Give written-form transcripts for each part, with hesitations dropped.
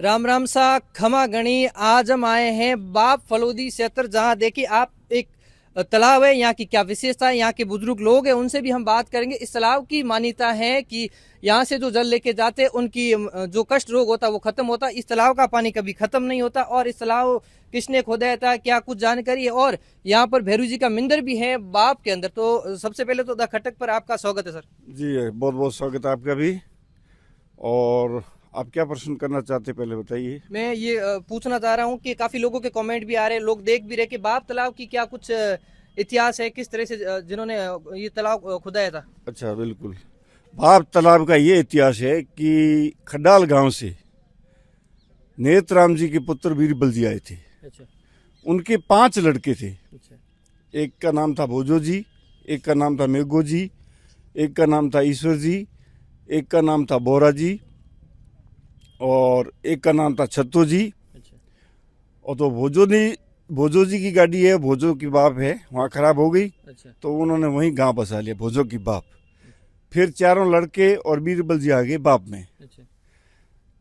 राम राम सा खमा गणी। आज हम आए हैं बाप फलोदी क्षेत्र, जहां देखिए आप एक तालाब है। यहाँ की क्या विशेषता है, यहाँ के बुजुर्ग लोग हैं, उनसे भी हम बात करेंगे। इस तालाब की मान्यता है कि यहाँ से जो जल लेके जाते हैं उनकी जो कष्ट रोग होता है वो खत्म होता है। इस तालाब का पानी कभी खत्म नहीं होता। और इस तालाब किसने खोदा था, क्या कुछ जानकारी है। और यहाँ पर भैरू जी का मंदिर भी है बाप के अंदर। तो सबसे पहले तो द खटक पर आपका स्वागत है सर। जी बहुत बहुत स्वागत है आपका भी। और आप क्या प्रश्न करना चाहते हैं पहले बताइए। मैं ये पूछना चाह रहा हूँ कि काफी लोगों के कमेंट भी आ रहे हैं, लोग देख भी रहे कि बाप तालाब की क्या कुछ इतिहास है, किस तरह से जिन्होंने ये तालाब खुदाया था। अच्छा बिल्कुल। भाप तालाब का ये इतिहास है कि खड्डाल गांव से नेतराम जी के पुत्र बीरबल जी आए थे। अच्छा। उनके 5 लड़के थे। अच्छा। एक का नाम था भोजो जी, एक का नाम था मेघो जी, एक का नाम था ईश्वर जी, एक का नाम था बोरा जी और एक का नाम था छत्तो जी। अच्छा। और तो भोजो जी की गाड़ी है, भोजो की बाप है, वहाँ खराब हो गई। अच्छा। तो उन्होंने वहीं गांव बसा लिया, भोजो की बाप। फिर चारों लड़के और बीरबल जी आ गए बाप में। अच्छा।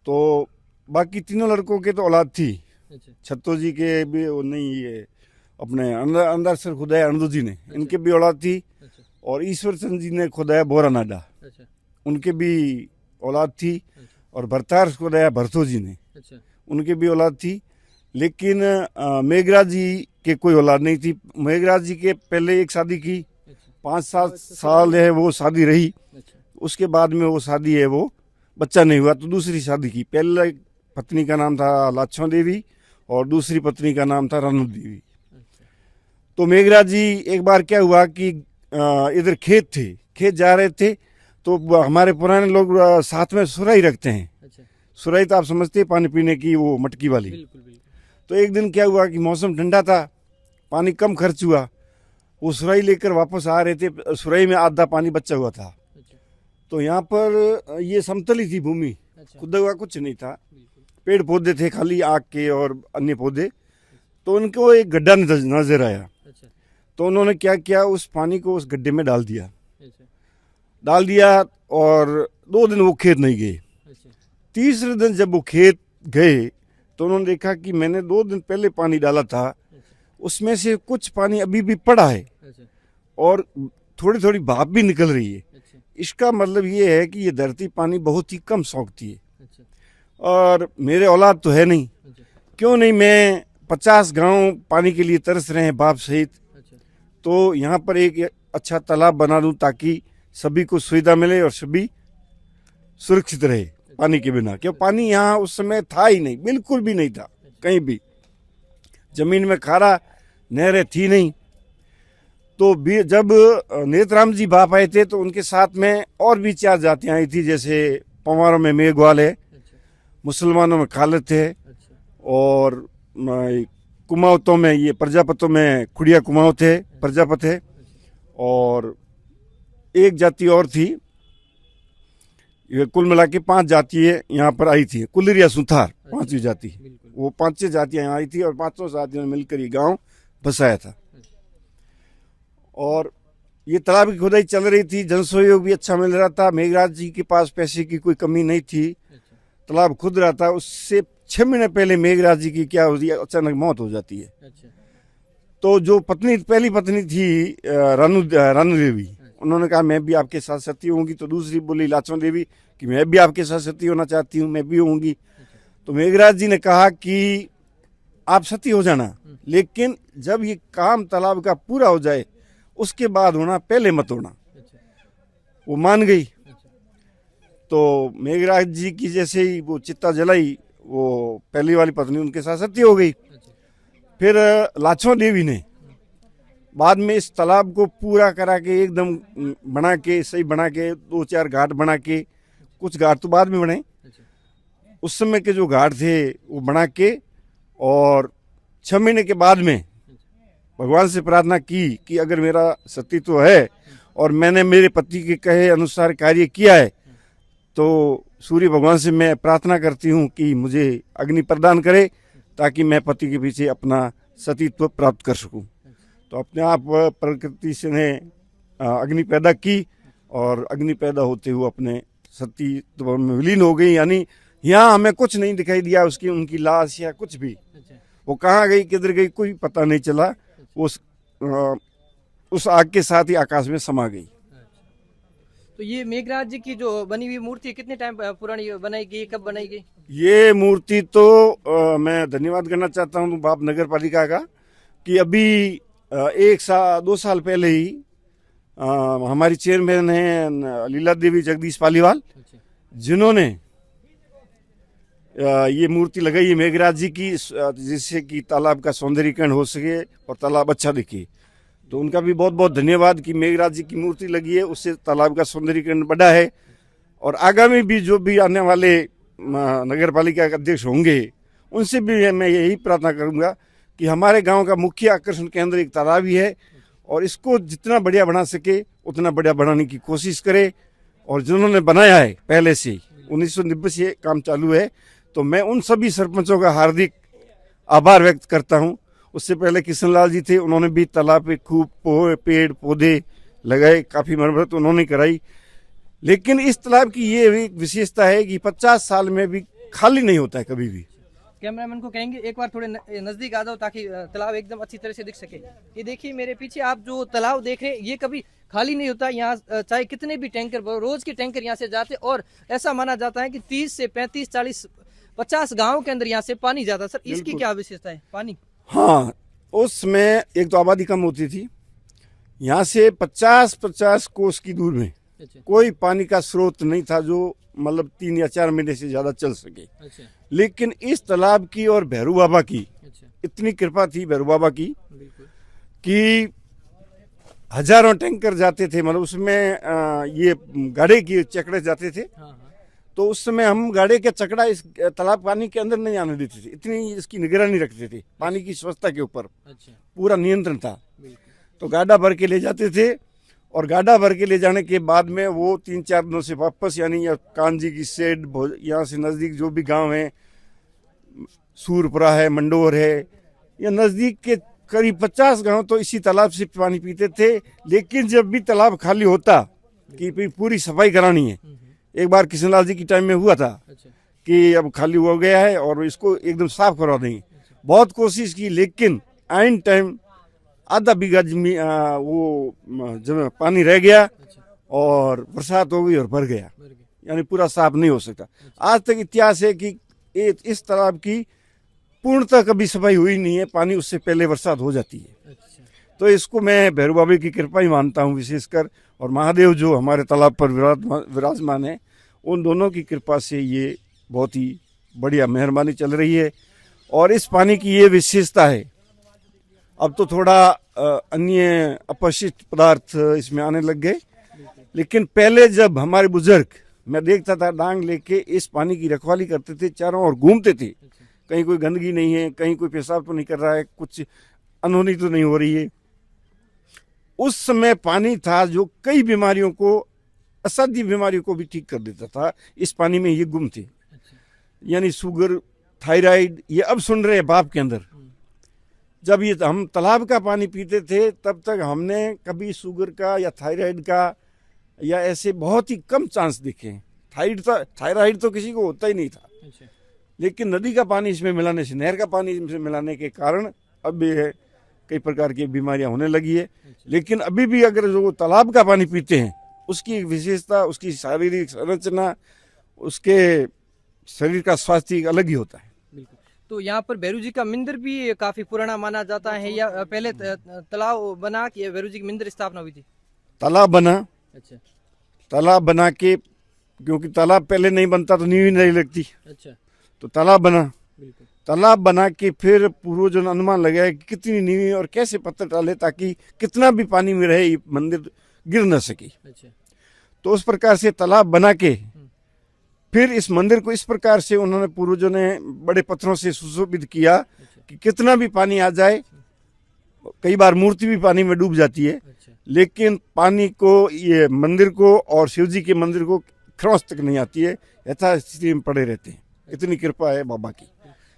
तो बाकी तीनों लड़कों के तो औलाद थी। अच्छा। छत्तो जी के भी वो नहीं, ये अपने अंदर अंदर से खुदाया अणदू जी ने, अच्छा। इनके भी औलाद थी। अच्छा। और ईश्वर चंद जी ने खुदाया बोरा नाडा, अच्छा। उनके भी औलाद थी। अच्छा। और भरतार खुदाया भरतो जी ने, अच्छा। उनके भी औलाद थी। लेकिन मेघराज जी के कोई औलाद नहीं थी। मेघराज जी के पहले एक शादी की, अच्छा। 5-7 साल है वो शादी रही। अच्छा। उसके बाद में वो शादी है वो बच्चा नहीं हुआ, तो दूसरी शादी की। पहले पत्नी का नाम था लाछो देवी और दूसरी पत्नी का नाम था रानू देवी। अच्छा। तो मेघराज जी एक बार क्या हुआ कि इधर खेत थे, खेत जा रहे थे। तो हमारे पुराने लोग साथ में सुराही रखते हैं। अच्छा। सुराही तो आप समझते हैं, पानी पीने की वो मटकी वाली। बिल्कुल बिल्कुल। तो एक दिन क्या हुआ कि मौसम ठंडा था, पानी कम खर्च हुआ। वो सुराही लेकर वापस आ रहे थे, सुराही में आधा पानी बचा हुआ था। अच्छा। तो यहाँ पर ये समतल ही थी भूमि, अच्छा। खुदा हुआ कुछ नहीं था। बिल्कुल। पेड़ पौधे थे खाली, आग के और अन्य पौधे। तो उनको एक गड्ढा नजर आया। अच्छा। तो उन्होंने क्या किया, उस पानी को उस गड्ढे में डाल दिया। अच्छा। डाल दिया और 2 दिन वो खेत नहीं गए। अच्छा। तीसरे दिन जब वो खेत गए तो उन्होंने देखा कि मैंने 2 दिन पहले पानी डाला था, अच्छा। उसमें से कुछ पानी अभी भी पड़ा है अच्छा। और थोड़ी थोड़ी भाप भी निकल रही है। अच्छा। इसका मतलब ये है कि ये धरती पानी बहुत ही कम सोखती है। अच्छा। और मेरे औलाद तो है नहीं, अच्छा। क्यों नहीं, मैं 50 गांव पानी के लिए तरस रहे हैं बाप सहित। अच्छा। तो यहाँ पर एक अच्छा तालाब बना दूं ताकि सभी को सुविधा मिले और सभी सुरक्षित रहे पानी के बिना। क्यों, पानी यहाँ उस समय था ही नहीं, बिल्कुल भी नहीं था कहीं भी। जमीन में खारा, नहरें थी नहीं। तो जब नेतराम जी बाप आए थे तो उनके साथ में और भी 4 जातियां आई थी। जैसे पवारों में मेघवाल है, अच्छा। मुसलमानों में खालत है, अच्छा। और कुमावतों में ये प्रजापतों में खुड़िया कुमावत है, प्रजापत है। अच्छा। और एक जाति और थी। ये कुल मिला के 5 जाति यहाँ पर आई थी, कुलरिया सुथार अच्छा। 5वीं जाति। बिल्कुल। वो 5 जातियां यहाँ आई थी और 5 जातियों ने मिलकर ये गांव बसाया था। अच्छा। और ये तालाब की खुदाई चल रही थी, जन सहयोग भी अच्छा मिल रहा था। मेघराज जी के पास पैसे की कोई कमी नहीं थी, अच्छा। तालाब खुद रहा था। उससे 6 महीने पहले मेघराज जी की क्या होती है, अचानक मौत हो जाती है। अच्छा। तो जो पत्नी, पहली पत्नी थी रानू देवी, अच्छा। उन्होंने कहा मैं भी आपके साथ सती होंगी। तो दूसरी बोली लाछो देवी कि मैं भी आपके साथ सती होना चाहती हूँ, मैं भी होंगी। अच्छा। तो मेघराज जी ने कहा कि आप सती हो जाना, लेकिन जब ये काम तालाब का पूरा हो जाए उसके बाद होना, पहले मत होना। अच्छा। वो मान गई। अच्छा। तो मेघराज जी की जैसे ही वो चिता जलाई, वो पहली वाली पत्नी उनके साथ सती हो गई। अच्छा। फिर लाछो देवी ने बाद में इस तालाब को पूरा करा के एकदम बना के, सही बना के, 2-4 घाट बना के, कुछ घाट तो बाद में बने, अच्छा। उस समय के जो घाट थे वो बना के, और 6 महीने के बाद में भगवान से प्रार्थना की कि अगर मेरा सतीत्व है और मैंने मेरे पति के कहे अनुसार कार्य किया है, तो सूर्य भगवान से मैं प्रार्थना करती हूँ कि मुझे अग्नि प्रदान करे ताकि मैं पति के पीछे अपना सतीत्व प्राप्त कर सकूं। तो अपने आप प्रकृति से ने अग्नि पैदा की और अग्नि पैदा होते हुए अपने सतीत्व में विलीन हो गई। यानी यहाँ हमें कुछ नहीं दिखाई दिया, उसकी उनकी लाश या कुछ भी। अच्छा। वो कहाँ गई किधर गई कोई पता नहीं चला। उस आग के साथ ही आकाश में समा गई। तो ये मेघराज जी की जो बनी हुई मूर्ति कितने टाइम पुरानी बनाई गई, कब बनाई गई? ये मूर्ति तो मैं धन्यवाद करना चाहता हूँ बाप नगर पालिका का कि अभी 1 साल 2 साल पहले ही हमारी चेयरमैन है लीला देवी जगदीश पालीवाल, जिन्होंने ये मूर्ति लगाई है मेघराज जी की, जिससे कि तालाब का सौंदर्यीकरण हो सके और तालाब अच्छा दिखे। तो उनका भी बहुत बहुत धन्यवाद कि मेघराज जी की मूर्ति लगी है, उससे तालाब का सौंदर्यीकरण बढ़ा है। और आगामी भी जो भी आने वाले नगर पालिका के अध्यक्ष होंगे उनसे भी मैं यही प्रार्थना करूंगा कि हमारे गांव का मुख्य आकर्षण केंद्र एक तालाब ही है और इसको जितना बढ़िया बना सके उतना बढ़िया बनाने की कोशिश करे। और जिन्होंने बनाया है पहले से 1990 से काम चालू है, तो मैं उन सभी सरपंचों का हार्दिक आभार व्यक्त करता हूं। उससे पहले किशनलाल जी थे, उन्होंने भी तालाब पे खूब पेड़ पौधे लगाए, काफी मरम्मत उन्होंने कराई। लेकिन इस तालाब की ये विशेषता है कि 50 साल में भी खाली नहीं होता है कभी भी। कैमरामैन को कहेंगे एक बार थोड़े नजदीक आ जाओ ताकि तालाब एकदम अच्छी तरह से दिख सके। ये देखिए मेरे पीछे आप जो तालाब देख रहे हैं ये कभी खाली नहीं होता। यहाँ चाहे कितने भी टैंकर, रोज के टैंकर यहाँ से जाते और ऐसा माना जाता है कि 30 से 35 40 50 गाँव के अंदर यहाँ से पानी जाता। सर इसकी क्या विशेषता है पानी? हाँ, उसमें एक तो आबादी कम होती थी, यहाँ से 50 कोस की दूर में कोई पानी का स्रोत नहीं था जो मतलब 3 या 4 महीने से ज्यादा चल सके। लेकिन इस तालाब की और भैरू बाबा की इतनी कृपा थी, भैरू बाबा की, कि हजारों टैंकर जाते थे, मतलब उसमें ये गाड़े की चकड़े जाते थे। तो उस समय हम गाड़े के चकड़ा इस तालाब पानी के अंदर नहीं आने देते थे, इतनी इसकी निगरानी रखते थे, पानी की स्वच्छता के ऊपर पूरा नियंत्रण था। तो गाड़ा भर के ले जाते थे और गाड़ा भर के ले जाने के बाद में वो 3-4 दिनों से वापस, यानी कांजी की सेड, यहाँ से नजदीक जो भी गांव है, सूरपुरा है, मंडोर है, या नजदीक के करीब 50 गांव तो इसी तालाब से पानी पीते थे। लेकिन जब भी तालाब खाली होता कि पूरी सफाई करानी है, एक बार किशनलाल जी की टाइम में हुआ था कि अब खाली हो गया है और इसको एकदम साफ करवा देंगे। बहुत कोशिश की लेकिन आइन टाइम आधा बीघा जमीन वो जब पानी रह गया और बरसात हो गई और भर गया, यानी पूरा साफ नहीं हो सकता। आज तक इतिहास है कि इस तालाब की पूर्णतः कभी सफाई हुई नहीं है, पानी उससे पहले बरसात हो जाती है। तो इसको मैं भैरू बाबा की कृपा ही मानता हूँ विशेषकर, और महादेव जो हमारे तालाब पर विराजमान है, उन दोनों की कृपा से ये बहुत ही बढ़िया मेहरबानी चल रही है। और इस पानी की ये विशेषता है, अब तो थोड़ा अन्य अपशिष्ट पदार्थ इसमें आने लग गए, लेकिन पहले जब हमारे बुजुर्ग, मैं देखता था डांग लेके इस पानी की रखवाली करते थे, चारों ओर घूमते थे, कहीं कोई गंदगी नहीं है, कहीं कोई पेशाब तो नहीं कर रहा है, कुछ अनहोनी तो नहीं हो रही है। उस समय पानी था जो कई बीमारियों को, असाध्य बीमारियों को भी ठीक कर देता था। इस पानी में ये गुण थे, यानी शुगर, थायराइड, ये अब सुन रहे हैं बाप के अंदर। जब ये हम तालाब का पानी पीते थे तब तक हमने कभी शुगर का या थायराइड का या ऐसे बहुत ही कम चांस देखे। थायराइड तो किसी को होता ही नहीं था। लेकिन नदी का पानी इसमें मिलाने से, नहर का पानी इसमें मिलाने के कारण अब ये कई प्रकार की बीमारियां होने लगी है। लेकिन अभी भी अगर जो तालाब का पानी पीते हैं उसकी विशेषता, उसकी शारीरिक संरचना, उसके शरीर का स्वास्थ्य अलग ही होता है। तो यहाँ पर भैरू जी का मंदिर भी काफी पुराना माना जाता है, या पहले तालाब बना के भैरू जी की मंदिर स्थापना हुई थी? तालाब बना। अच्छा। तालाब बना के, क्योंकि तालाब पहले नहीं बनता तो नींव नहीं लगती। अच्छा। तो तालाब बना। तालाब बना के फिर पूर्वजों ने अनुमान लगाया कि कितनी नींव और कैसे पत्थर डाले ताकि कितना भी पानी में रहे ये मंदिर गिर न सके। अच्छा। तो उस प्रकार से तालाब बना के फिर इस मंदिर को इस प्रकार से उन्होंने, पूर्वजों ने बड़े पत्थरों से सुशोभित किया कि कितना भी पानी आ जाए, कई बार मूर्ति भी पानी में डूब जाती है, लेकिन पानी को, ये मंदिर को और शिव जी के मंदिर को क्रॉस तक नहीं आती है, यथास्थिति में पड़े रहते हैं। इतनी कृपा है बाबा की।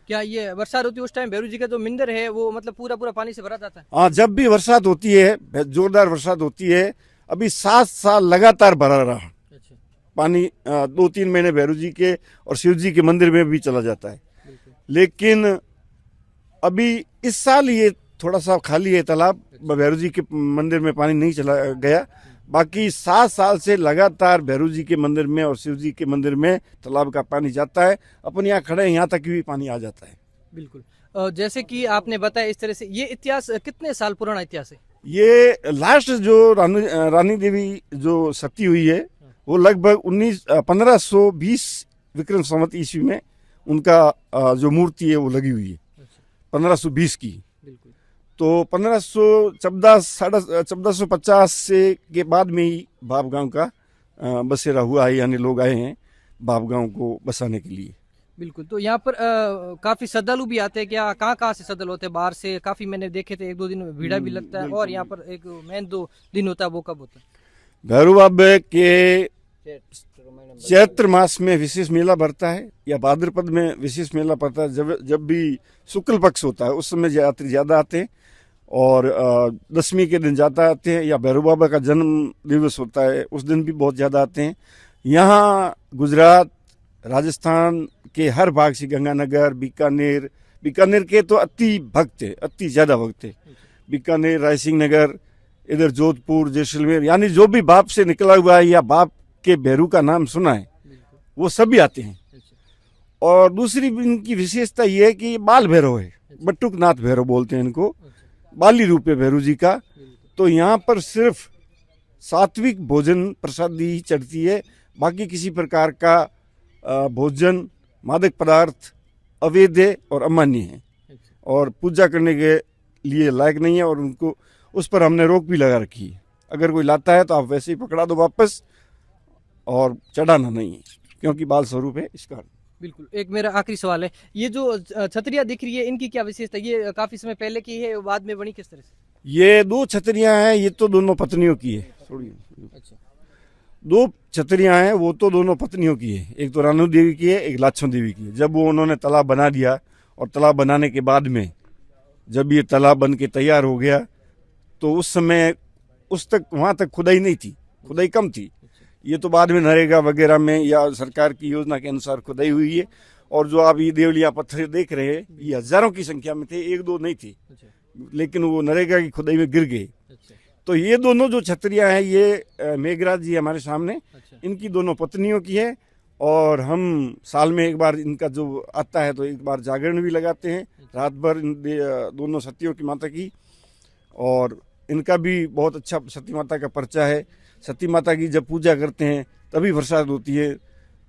क्या ये बरसात होती है उस टाइम भैरू जी का जो मंदिर है वो मतलब पूरा पानी से भरा जाता है? हाँ, जब भी बरसात होती है, जोरदार बरसात होती है, अभी 7 साल लगातार भरा रहा पानी 2-3 महीने भैरू जी के और शिव जी के मंदिर में भी चला जाता है। लेकिन अभी इस साल ये थोड़ा सा खाली है तालाब, भैरू जी के मंदिर में पानी नहीं चला गया। बाकी 7 साल से लगातार भैरू जी के मंदिर में और शिव जी के मंदिर में तालाब का पानी जाता है। अपन यहाँ खड़े हैं, यहाँ तक भी पानी आ जाता है। बिल्कुल। जैसे कि आपने बताया इस तरह से, ये इतिहास कितने साल पुराना इतिहास है? ये लास्ट जो रानी देवी जो सती हुई है वो लगभग 1520 विक्रम संवत ईस्वी में उनका जो मूर्ति है वो लगी हुई है, 1520 की। बिल्कुल। तो 1450 से के बाद में ही बाप गांव का बसेरा हुआ है, यानी लोग आए हैं बाप गांव को बसाने के लिए। बिल्कुल। तो यहाँ पर काफी श्रद्धालु भी आते हैं क्या? कहाँ से श्रद्धालु होते हैं? बाहर से काफी मैंने देखे थे, 1-2 दिन में भीड़ा भी लगता है। और यहाँ पर एक मेन 2 दिन होता है, वो कब होता है? भैरू बाबा के चैत्र मास में विशेष मेला भरता है या भाद्रपद में विशेष मेला पड़ता है। जब भी शुक्ल पक्ष होता है उस समय यात्री ज्यादा आते हैं, और दशमी के दिन ज्यादा आते हैं, या भैरू बाबा का जन्म दिवस होता है उस दिन भी बहुत ज्यादा आते हैं। यहाँ गुजरात, राजस्थान के हर भाग से, गंगानगर, बीकानेर के तो अति भक्त है, अति ज्यादा भक्त है। बीकानेर, रायसिंह नगर, इधर जोधपुर, जैसलमेर, यानी जो भी बाप से निकला हुआ है या बाप के भैरू का नाम सुना है वो सभी आते हैं। और दूसरी इनकी विशेषता ये है कि बाल भैरव है, बटुक नाथ भैरव बोलते हैं इनको, बाली रूप है भैरू जी का। तो यहाँ पर सिर्फ सात्विक भोजन प्रसादी ही चढ़ती है, बाकी किसी प्रकार का भोजन, मादक पदार्थ अवैध है और अमान्य है और पूजा करने के लिए लायक नहीं है। और उनको उस पर हमने रोक भी लगा रखी है। अगर कोई लाता है तो आप वैसे ही पकड़ा दो वापस, और चढ़ाना नहीं है, क्योंकि बाल स्वरूप है इसका। बिल्कुल। एक मेरा आखिरी सवाल है, ये जो छतरियाँ दिख रही है इनकी क्या विशेषता? ये काफी समय पहले की है, बाद में बनी किस तरह से? ये 2 छतरियां हैं, ये तो दोनों पत्नियों की है। अच्छा। 2 छतरियां हैं, वो तो दोनों पत्नियों की है। एक तो रानू देवी की है, एक लाछन देवी की है। जब वो उन्होंने तालाब बना दिया, और तालाब बनाने के बाद में जब ये तालाब बन के तैयार हो गया, तो उस समय वहां तक खुदाई नहीं थी, खुदाई कम थी। ये तो बाद में नरेगा वगैरह में या सरकार की योजना के अनुसार खुदाई हुई है। और जो आप ये देवलिया पत्थर देख रहे हैं, ये हजारों की संख्या में थे, 1-2 नहीं थे। लेकिन वो नरेगा की खुदाई में गिर गए। तो ये दोनों जो छतरियां हैं, ये मेघराज जी हमारे सामने, इनकी दोनों पत्नियों की है। और हम साल में एक बार इनका जो आता है तो एक बार जागरण भी लगाते हैं रात भर, दोनों सतियों की माता की। और इनका भी बहुत अच्छा सती माता का पर्चा है। सती माता की जब पूजा करते हैं तभी बरसात होती है,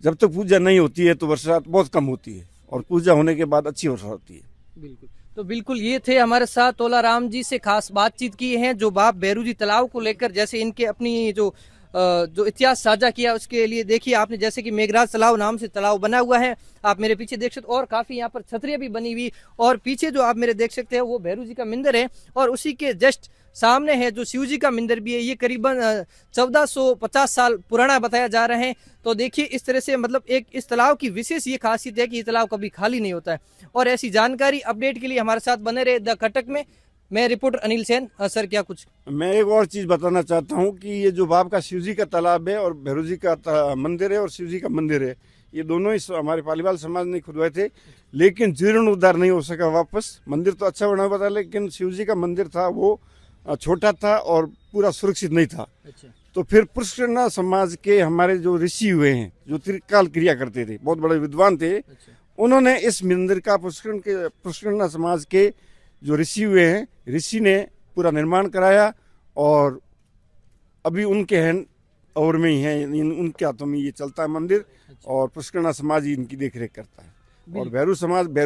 जब तक पूजा नहीं होती है तो बरसात बहुत कम होती है, और पूजा होने के बाद अच्छी वर्षा होती है। बिल्कुल। तो बिल्कुल ये थे हमारे साथ तोलाराम जी से खास बातचीत की है, जो बाप भैरू जी तालाब को लेकर जैसे इनके अपनी जो इतिहास साझा किया उसके लिए। देखिए आपने, जैसे कि मेघराज तालाब नाम से तालाब बना हुआ है, आप मेरे पीछे देख सकते, और काफी यहाँ पर छतरियां भी बनी हुई। और पीछे जो आप मेरे देख सकते हैं वो भैरू जी का मंदिर है, और उसी के जस्ट सामने है जो शिव जी का मंदिर भी है। ये करीबन 1450 साल पुराना बताया जा रहा है। तो देखिए इस तरह से, मतलब एक इस तालाब की विशेष ये खासियत है कि ये तालाब कभी खाली नहीं होता है। और ऐसी जानकारी अपडेट के लिए हमारे साथ बने रहे द कटक में। मैं रिपोर्टर अनिल सेन। सर क्या कुछ? मैं एक और चीज बताना चाहता हूँ कि ये जो बाप का शिव जी का तालाब है और भैरू जी का मंदिर है और शिव जी का मंदिर है, ये दोनों ही हमारे पालीवाल समाज ने खुदवाए थे, लेकिन जीर्णोद्धार नहीं हो सका वापस। मंदिर तो अच्छा बना हुआ था, लेकिन शिव जी का मंदिर था वो छोटा था और पूरा सुरक्षित नहीं था। अच्छा। तो फिर पुष्करणा समाज के हमारे जो ऋषि हुए हैं, जो त्रिकाल क्रिया करते थे, बहुत बड़े विद्वान थे। अच्छा। उन्होंने इस मंदिर का पुष्करणा समाज के जो ऋषि हुए हैं, ऋषि ने पूरा निर्माण कराया, और अभी उनके हैंड ओवर में ही है, उनके हाथों में ये चलता है मंदिर। अच्छा। और पुष्करणा समाज ही इनकी देख रेख करता है, और भैरू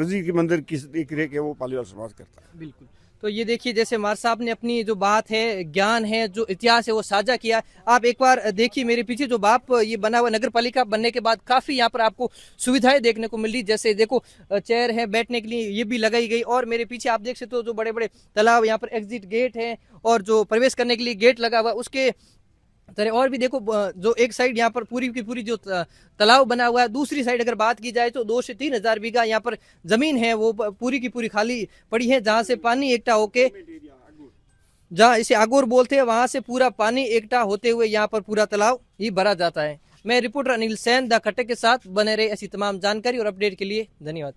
जी के मंदिर की देख रेख है वो पालीवाल समाज करता है। बिल्कुल। तो ये देखिए, जैसे मार साहब ने अपनी जो बात है, ज्ञान है, जो इतिहास है वो साझा किया। आप एक बार देखिए मेरे पीछे जो बाप ये बना हुआ, नगर पालिका बनने के बाद काफी यहाँ पर आपको सुविधाएं देखने को मिल रही। जैसे देखो चेयर है बैठने के लिए, ये भी लगाई गई। और मेरे पीछे आप देख सकते हो जो बड़े बड़े तालाब, यहाँ पर एग्जिट गेट है, और जो प्रवेश करने के लिए गेट लगा हुआ उसके तरह। और भी देखो, जो एक साइड यहाँ पर पूरी की पूरी जो तालाब बना हुआ है, दूसरी साइड अगर बात की जाए तो 2 से 3 हजार बीघा यहाँ पर जमीन है, वो पूरी की पूरी खाली पड़ी है, जहाँ से पानी इकट्ठा होके, जहाँ इसे आगोर बोलते हैं, वहां से पूरा पानी इकट्ठा होते हुए यहाँ पर पूरा तालाब ही भरा जाता है। मैं रिपोर्टर अनिल सैन द खट्टे के साथ बने रहे। ऐसी तमाम जानकारी और अपडेट के लिए धन्यवाद।